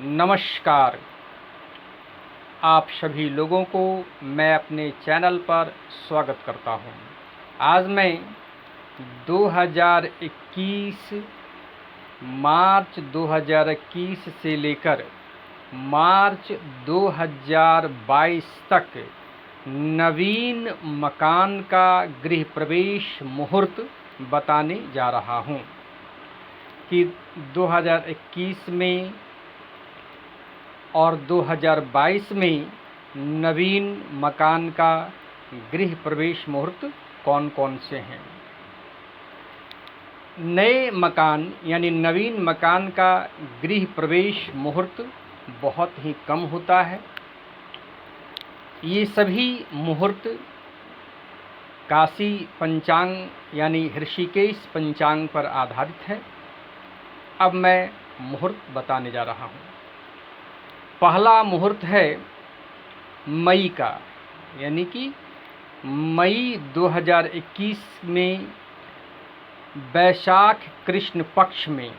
नमस्कार। आप सभी लोगों को मैं अपने चैनल पर स्वागत करता हूं। आज मैं 2021 मार्च 2021 से लेकर मार्च 2022 तक नवीन मकान का गृह प्रवेश मुहूर्त बताने जा रहा हूं कि 2021 में और 2022 में नवीन मकान का गृह प्रवेश मुहूर्त कौन कौन से हैं। नए मकान यानी नवीन मकान का गृह प्रवेश मुहूर्त बहुत ही कम होता है। ये सभी मुहूर्त काशी पंचांग यानी ऋषिकेश पंचांग पर आधारित है। अब मैं मुहूर्त बताने जा रहा हूँ। पहला मुहूर्त है मई का, यानी कि मई 2021 में वैशाख कृष्ण पक्ष में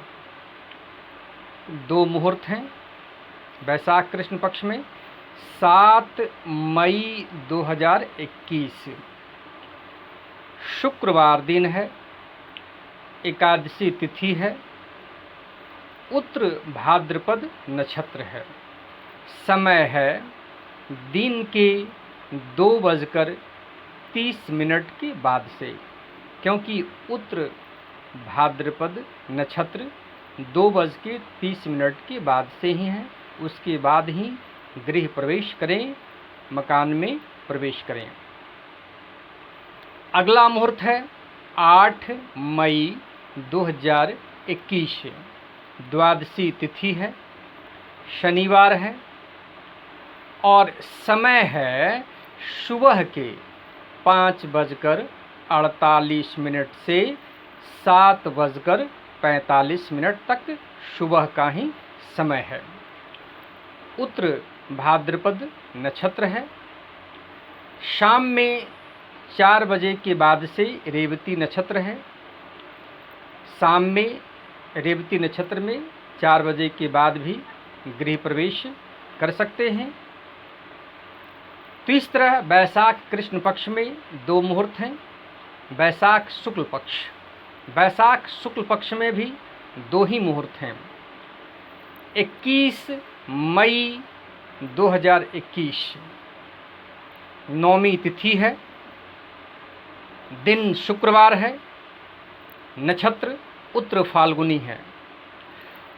दो मुहूर्त हैं। वैशाख कृष्ण पक्ष में 7 मई 2021 शुक्रवार दिन है, एकादशी तिथि है, उत्तर भाद्रपद नक्षत्र है। समय है दिन के 2:30 के बाद से, क्योंकि उत्तर भाद्रपद नक्षत्र 2:30 के बाद से ही है। उसके बाद ही गृह प्रवेश करें, मकान में प्रवेश करें। अगला मुहूर्त है 8 मई 2021 द्वादशी तिथि है, शनिवार है और समय है सुबह के 5:48 से 7:45 तक सुबह का ही समय है। उत्तर भाद्रपद नक्षत्र है। शाम में 4 बजे के बाद से रेवती नक्षत्र है। शाम में रेवती नक्षत्र में 4 बजे के बाद भी गृह प्रवेश कर सकते हैं। तो इस तरह वैशाख कृष्ण पक्ष में 2 मुहूर्त हैं। वैशाख शुक्ल पक्ष, वैशाख शुक्ल पक्ष में भी 2 ही मुहूर्त हैं। 21 मई 2021 नौमी तिथि है, दिन शुक्रवार है, नक्षत्र उत्तर फाल्गुनी है।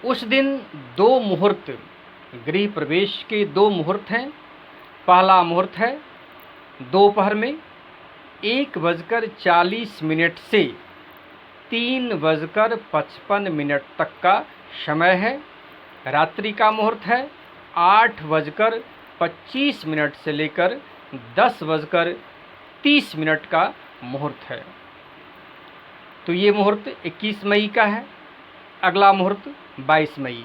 उस दिन 2 मुहूर्त, गृह प्रवेश के 2 मुहूर्त हैं। पहला मुहूर्त है दोपहर में 1:40 से 3:55 तक का समय है। रात्रि का मुहूर्त है 8:25 से लेकर 10:30 का मुहूर्त है। तो ये मुहूर्त 21 मई का है। अगला मुहूर्त 22 मई।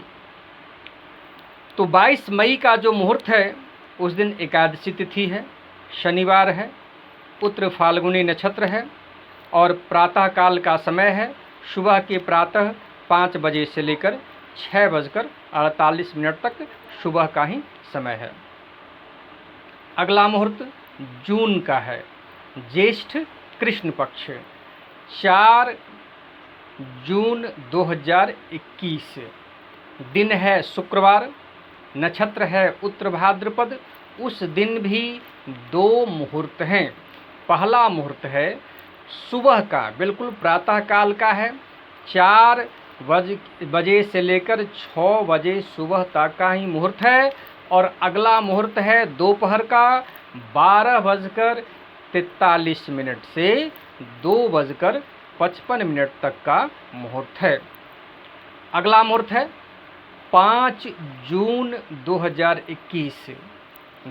तो 22 मई का जो मुहूर्त है उस दिन एकादशी तिथि है, शनिवार है, उत्तर फाल्गुनी नक्षत्र है और प्रातः काल का समय है सुबह के प्रातः 5 बजे से लेकर 6:48 तक सुबह का ही समय है। अगला मुहूर्त जून का है, ज्येष्ठ कृष्ण पक्ष, 4 जून 2021, दिन है शुक्रवार, नक्षत्र है उत्तर भाद्रपद। उस दिन भी 2 मुहूर्त हैं। पहला मुहूर्त है सुबह का, बिल्कुल प्रातः काल का है, 4 बजे से लेकर 6 बजे सुबह तक का ही मुहूर्त है। और अगला मुहूर्त है दोपहर का 12:43 से 2:55 तक का मुहूर्त है। अगला मुहूर्त है 5 जून 2021,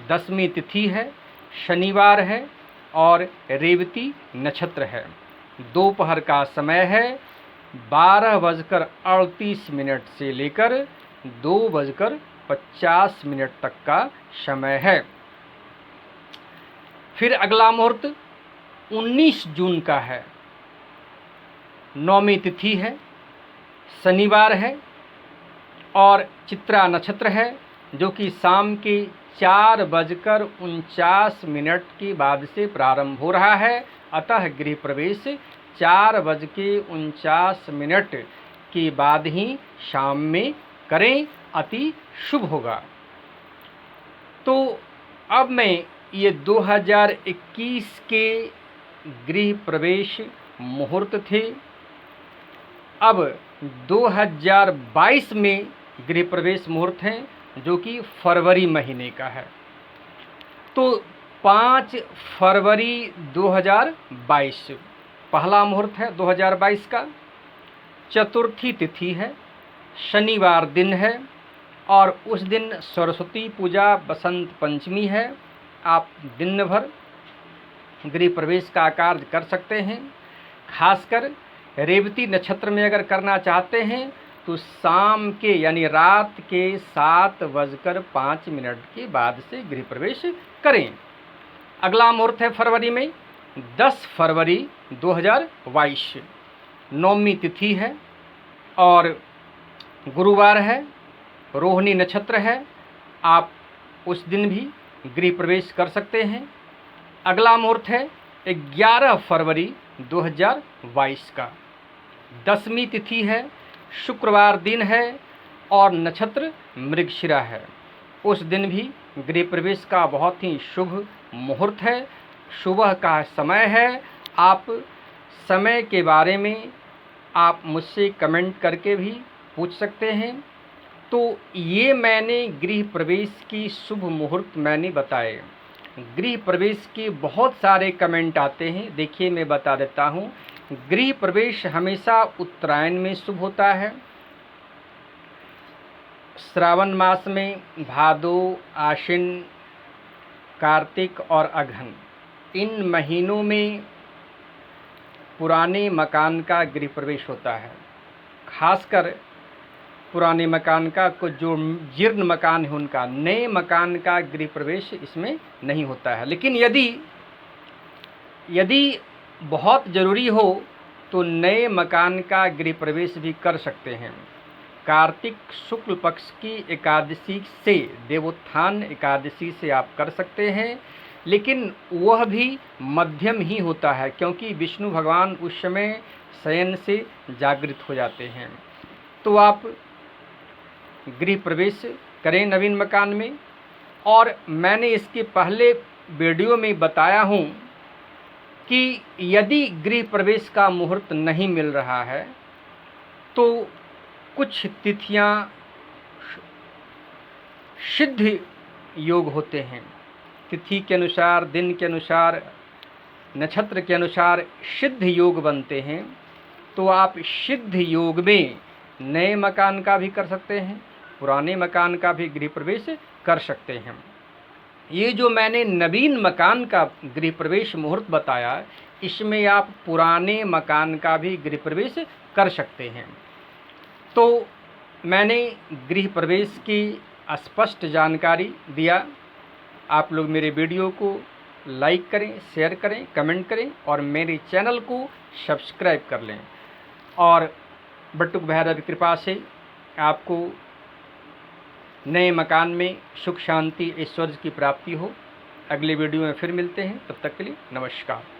दसवीं तिथि है, शनिवार है और रेवती नक्षत्र है। दोपहर का समय है 12:38 से लेकर 2:50 तक का समय है। फिर अगला मुहूर्त 19 जून का है, नौवीं तिथि है, शनिवार है और चित्रा नक्षत्र है जो कि शाम के 4:49 के बाद से प्रारंभ हो रहा है। अतः गृह प्रवेश 4:49 के बाद ही शाम में करें, अति शुभ होगा। तो अब मैं ये 2021 के गृह प्रवेश मुहूर्त थे। अब 2022 में गृह प्रवेश मुहूर्त हैं जो कि फरवरी महीने का है। तो 5 फरवरी 2022 पहला मुहूर्त है 2022 का। चतुर्थी तिथि है, शनिवार दिन है और उस दिन सरस्वती पूजा बसंत पंचमी है। आप दिन भर गृह प्रवेश का कार्य कर सकते हैं। खासकर रेवती नक्षत्र में अगर करना चाहते हैं तो शाम के यानी रात के 7:05 के बाद से गृह प्रवेश करें। अगला मुहूर्त है फरवरी में 10 फरवरी 2022, नवमी तिथि है और गुरुवार है, रोहिणी नक्षत्र है। आप उस दिन भी गृह प्रवेश कर सकते हैं। अगला मुहूर्त है 11 फरवरी 2022 का, दसवीं तिथि है, शुक्रवार दिन है और नक्षत्र मृगशिरा है। उस दिन भी गृह प्रवेश का बहुत ही शुभ मुहूर्त है, सुबह का समय है। आप समय के बारे में आप मुझसे कमेंट करके भी पूछ सकते हैं। तो ये मैंने गृह प्रवेश की शुभ मुहूर्त मैंने बताए। गृह प्रवेश के बहुत सारे कमेंट आते हैं, देखिए मैं बता देता हूँ। गृह प्रवेश हमेशा उत्तरायण में शुभ होता है, श्रावण मास में भादो, आश्विन, कार्तिक और अगहन, इन महीनों में पुराने मकान का गृह प्रवेश होता है। खासकर पुराने मकान का कुछ जो जीर्ण मकान है उनका, नए मकान का गृह प्रवेश इसमें नहीं होता है। लेकिन यदि बहुत ज़रूरी हो तो नए मकान का गृह प्रवेश भी कर सकते हैं। कार्तिक शुक्ल पक्ष की एकादशी से, देवोत्थान एकादशी से आप कर सकते हैं, लेकिन वह भी मध्यम ही होता है क्योंकि विष्णु भगवान उस समय शयन से जागृत हो जाते हैं। तो आप गृह प्रवेश करें नवीन मकान में। और मैंने इसके पहले वीडियो में बताया हूँ कि यदि गृह प्रवेश का मुहूर्त नहीं मिल रहा है तो कुछ तिथियां सिद्ध योग होते हैं। तिथि के अनुसार, दिन के अनुसार, नक्षत्र के अनुसार सिद्ध योग बनते हैं। तो आप सिद्ध योग में नए मकान का भी कर सकते हैं, पुराने मकान का भी गृह प्रवेश कर सकते हैं। ये जो मैंने नवीन मकान का गृह प्रवेश मुहूर्त बताया, इसमें आप पुराने मकान का भी गृह प्रवेश कर सकते हैं। तो मैंने गृह प्रवेश की स्पष्ट जानकारी दिया। आप लोग मेरे वीडियो को लाइक करें, शेयर करें, कमेंट करें और मेरे चैनल को सब्सक्राइब कर लें। और बटुक भैरव की कृपा से आपको नए मकान में सुख शांति ऐश्वर्य की प्राप्ति हो। अगले वीडियो में फिर मिलते हैं, तब तक के लिए नमस्कार।